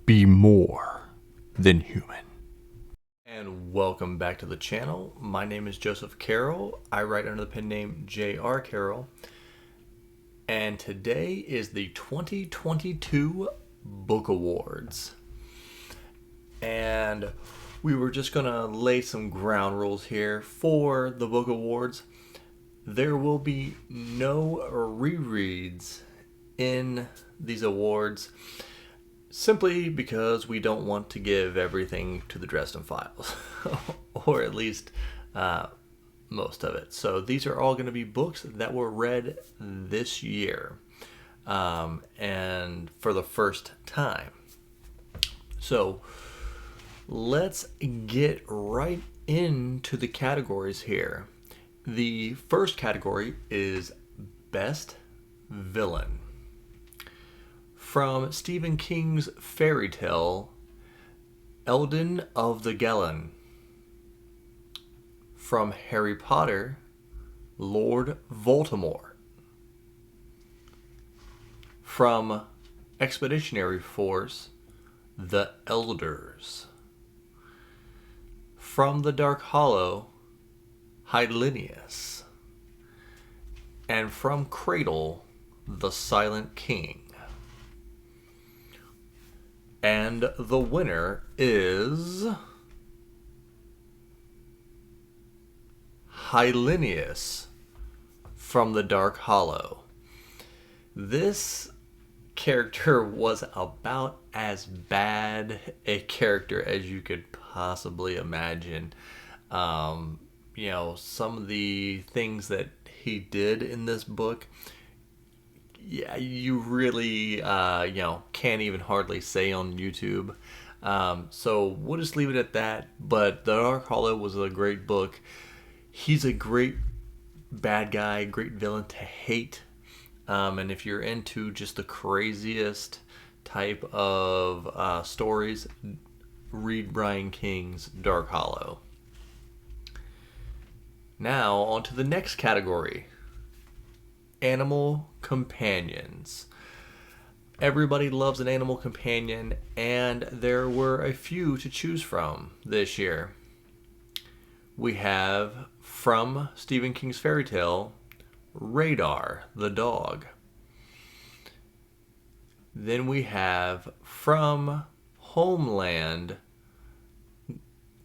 be more than human. And welcome back to the channel. My name is Joseph Carroll. I write under the pen name J.R. Carroll. And today is the 2022 Book Awards. And we were just going to lay some ground rules here for the Book Awards. There will be no rereads in these awards, simply because we don't want to give everything to the Dresden Files, or at least most of it. So these are all going to be books that were read this year, and for the first time. So let's get right into the categories here. The first category is Best Villain. From Stephen King's fairy tale, Eldon of the Gelon. From Harry Potter, Lord Voldemort. From Expeditionary Force, The Elders. From The Dark Hollow, Hylenius. And from Cradle, The Silent King. And the winner is Hylenius from The Dark Hollow. This character was about as bad a character as you could possibly imagine. Some of the things that he did in this book, yeah, you really, can't even hardly say on YouTube. So we'll just leave it at that. But The Dark Hollow was a great book. He's a great bad guy, great villain to hate. And if you're into just the craziest type of stories, read Brian King's Dark Hollow. Now, on to the next category. Animal companions. Everybody loves an animal companion, and there were a few to choose from this year. We have, from Stephen King's fairy tale, Radar the dog. Then we have, from Homeland,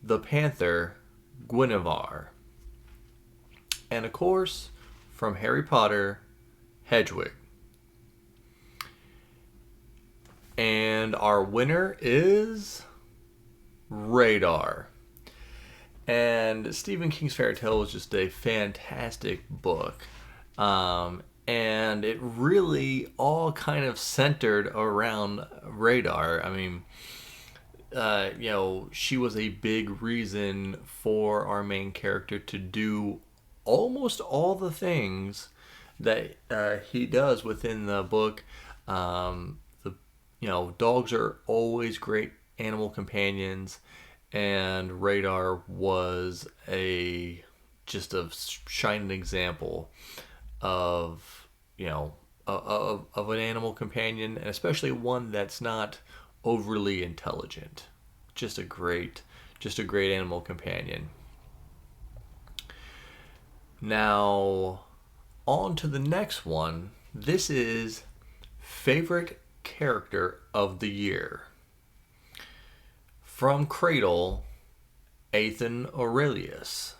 the panther, Guinevere. And of course, from Harry Potter, Hedwig. And our winner is Radar. And Stephen King's fairy tale was just a fantastic book. And it really all kind of centered around Radar. I mean, she was a big reason for our main character to do almost all the things that he does within the book. Dogs are always great animal companions, and Radar was just a shining example of of an animal companion, and especially one that's not overly intelligent. Just a great animal companion. Now, on to the next one. This is Favorite Character of the Year. From Cradle, Aethan Aurelius.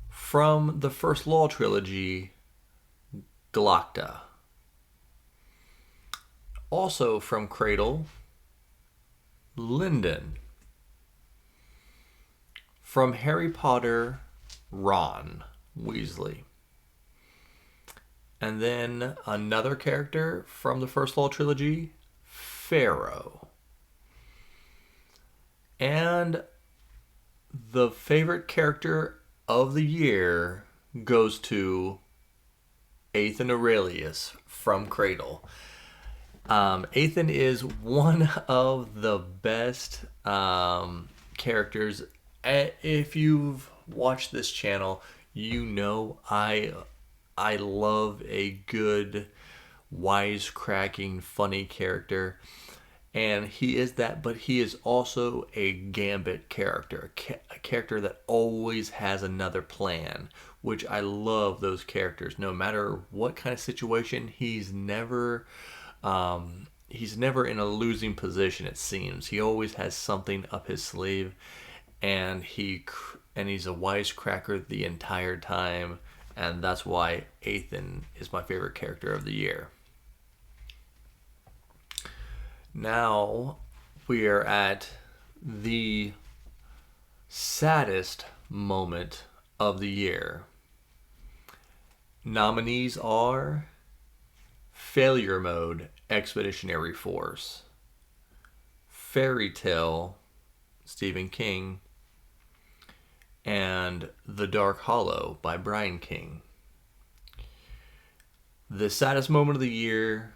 From the First Law trilogy, Glokta. Also from Cradle, Lyndon. From Harry Potter, Ron Weasley. And then another character from the First Law trilogy, Pharaoh. And the favorite character of the year goes to Aethan Aurelius from Cradle. Aethan is one of the best characters. If you've watched this channel, you know I love a good wisecracking funny character. And he is that, but he is also a Gambit character, a character that always has another plan, which I love those characters. No matter what kind of situation, he's never in a losing position. It seems he always has something up his sleeve, and he's a wisecracker the entire time, and that's why Ethan is my favorite character of the year. Now we are at the saddest moment of the year. Nominees are Failure Mode, Expeditionary Force, Fairy Tale, Stephen King, and The Dark Hollow by Brian King. The saddest moment of the year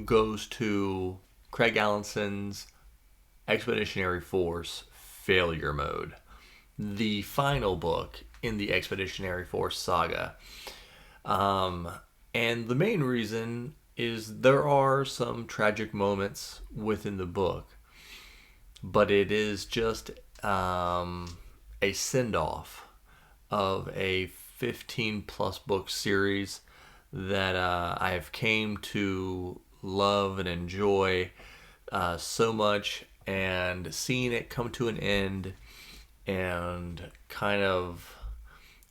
goes to Craig Allison's Expeditionary Force Failure Mode, the final book in the Expeditionary Force saga. And the main reason is there are some tragic moments within the book, but it is just a send-off of a 15 plus book series that I have came to love and enjoy so much, and seeing it come to an end, and kind of,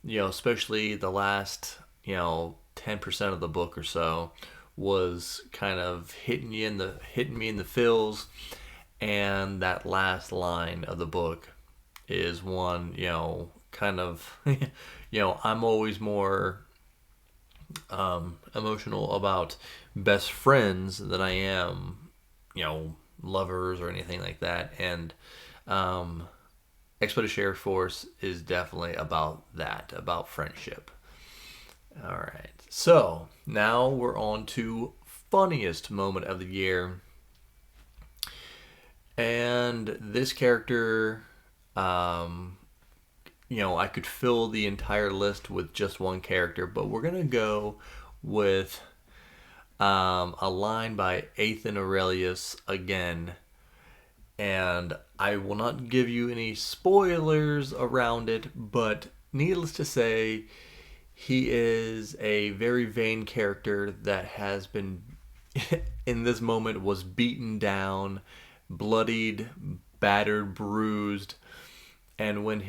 especially the last 10% of the book or so was kind of hitting me in the feels, and that last line of the book is one, kind of I'm always more emotional about best friends than I am, lovers or anything like that. And Expeditionary Force is definitely about that, about friendship. All right. So now we're on to funniest moment of the year. And this character, I could fill the entire list with just one character, but we're going to go with a line by Ethan Aurelius again. And I will not give you any spoilers around it, but needless to say, he is a very vain character that has been, in this moment, was beaten down, bloodied, battered, bruised. And when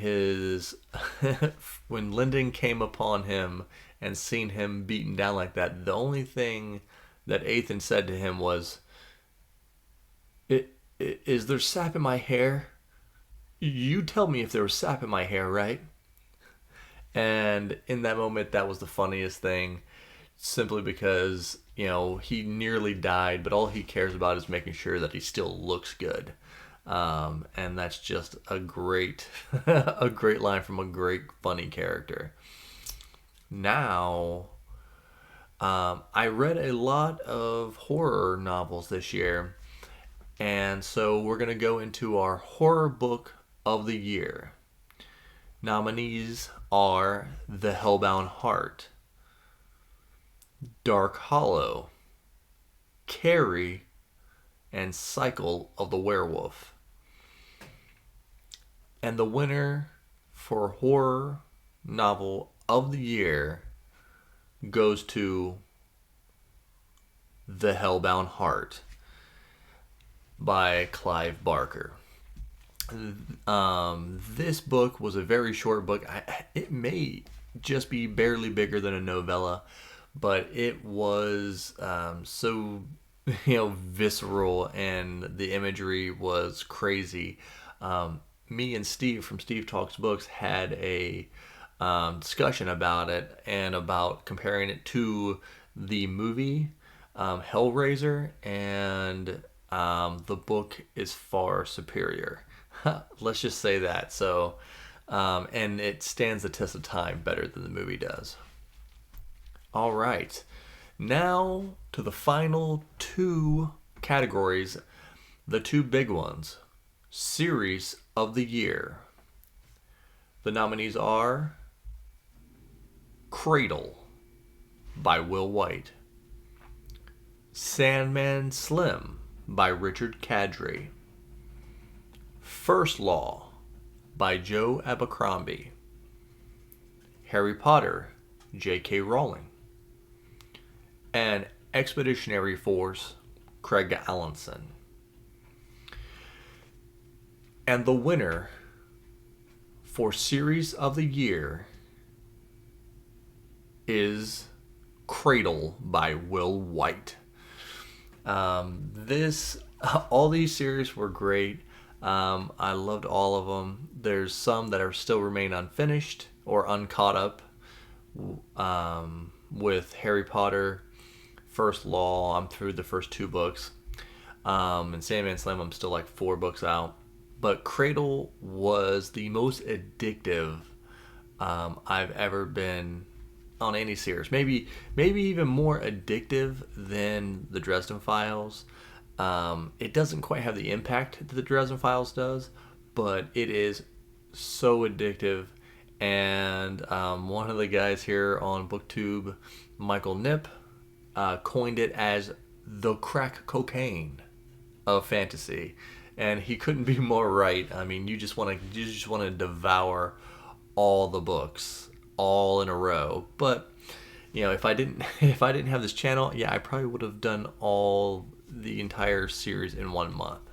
when Lyndon came upon him and seen him beaten down like that, the only thing that Ethan said to him was, "Is there sap in my hair? You tell me if there was sap in my hair, right?" And in that moment, that was the funniest thing, simply because, he nearly died, but all he cares about is making sure that he still looks good. And that's just a great, a great line from a great, funny character. Now, I read a lot of horror novels this year, and so we're going to go into our horror book of the year. Nominees are The Hellbound Heart, Dark Hollow, Carrie, and Cycle of the Werewolf. And the winner for horror novel of the year goes to The Hellbound Heart by Clive Barker. This book was a very short book. It may just be barely bigger than a novella, but it was so visceral, and the imagery was crazy. Me and Steve from Steve Talks Books had a discussion about it, and about comparing it to the movie Hellraiser, and the book is far superior. Let's just say that. So, and it stands the test of time better than the movie does. All right. Now to the final two categories, the two big ones. Series of the year. The nominees are Cradle by Will White, Sandman Slim by Richard Kadrey. First Law by Joe Abercrombie. Harry Potter, J.K. Rowling. And Expeditionary Force, Craig Allenson. And the winner for Series of the Year is Cradle by Will White. All these series were great. I loved all of them. There's some that are still remain unfinished or uncaught up. With Harry Potter, First Law, I'm through the first 2 books. And Sandman Slam, I'm still like 4 books out. But Cradle was the most addictive I've ever been on any series. Maybe even more addictive than the Dresden Files. It doesn't quite have the impact that the Dresden Files does, but it is so addictive. And one of the guys here on BookTube, Michael Nip, coined it as the crack cocaine of fantasy, and he couldn't be more right. I mean, you just want to devour all the books all in a row. But if I didn't have this channel, I probably would have done all the entire series in 1 month.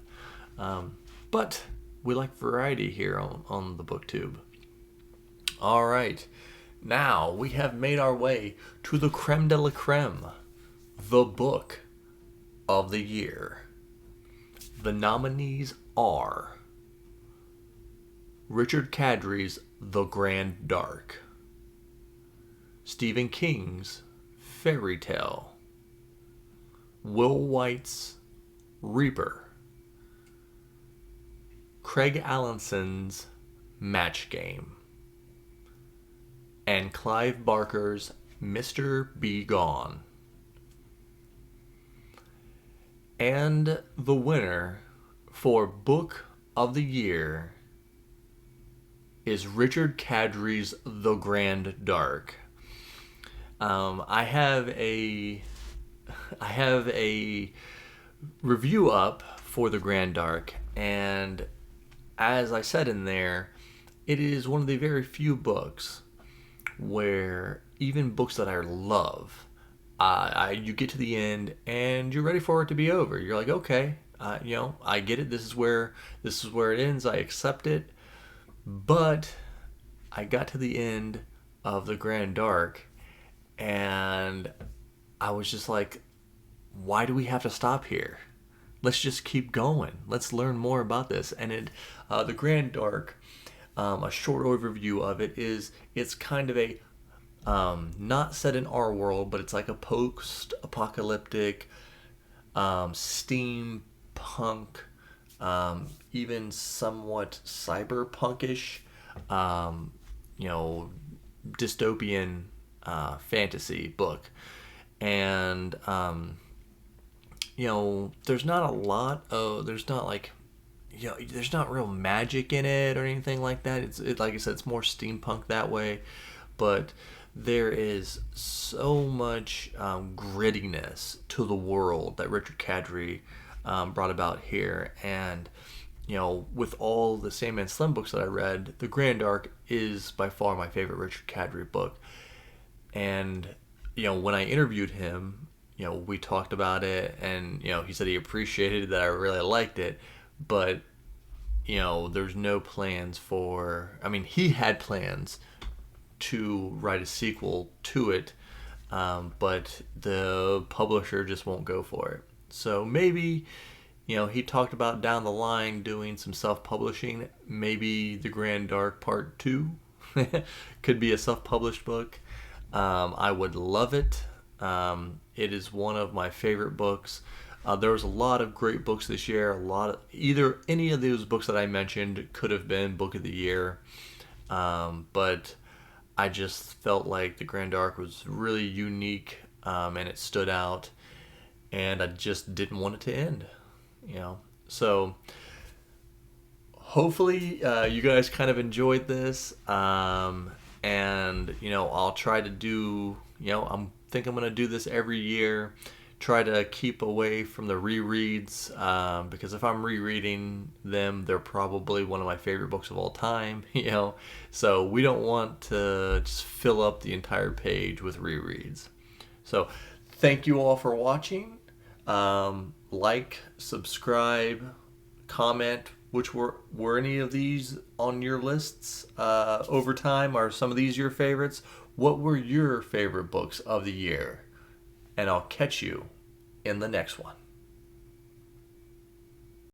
But we like variety here on the BookTube. All right, now we have made our way to the creme de la creme, the book of the year. The nominees are Richard Kadrey's The Grand Dark, Stephen King's Fairy Tale, Will White's Reaper, Craig Allenson's Match Game, and Clive Barker's Mr. Be Gone. And the winner for Book of the Year is Richard Kadrey's The Grand Dark. I have a review up for The Grand Dark, and as I said in there, it is one of the very few books where even books that I love, you get to the end and you're ready for it to be over. You're like, okay, I get it. This is where it ends. I accept it. But I got to the end of The Grand Dark, and I was just like, why do we have to stop here? Let's just keep going. Let's learn more about this. And The Grand Dark, a short overview of it is, it's kind of a not set in our world, but it's like a post-apocalyptic, steampunk, even somewhat cyberpunkish, dystopian fantasy book. And there's not real magic in it or anything like that. It's like I said, it's more steampunk that way, but there is so much grittiness to the world that Richard Kadrey brought about here. And with all the Sandman Slim books that I read, The Grand Dark is by far my favorite Richard Kadrey book. And when I interviewed him, we talked about it, and he said he appreciated that I really liked it, but there's no plans for. I mean, he had plans to write a sequel to it, but the publisher just won't go for it. So maybe, he talked about down the line doing some self-publishing. Maybe The Grand Dark Part 2 could be a self-published book. I would love it. It is one of my favorite books. There was a lot of great books this year. Any of those books that I mentioned could have been Book of the Year. But I just felt like The Grand Dark was really unique, and it stood out, and I just didn't want it to end, So hopefully you guys kind of enjoyed this, and I'll try to do, I'm going to do this every year, try to keep away from the rereads, because if I'm rereading them, they're probably one of my favorite books of all time, so we don't want to just fill up the entire page with rereads. So thank you all for watching. Like, subscribe, comment. Which were any of these on your lists over time? Are some of these your favorites? What were your favorite books of the year? And I'll catch you in the next one.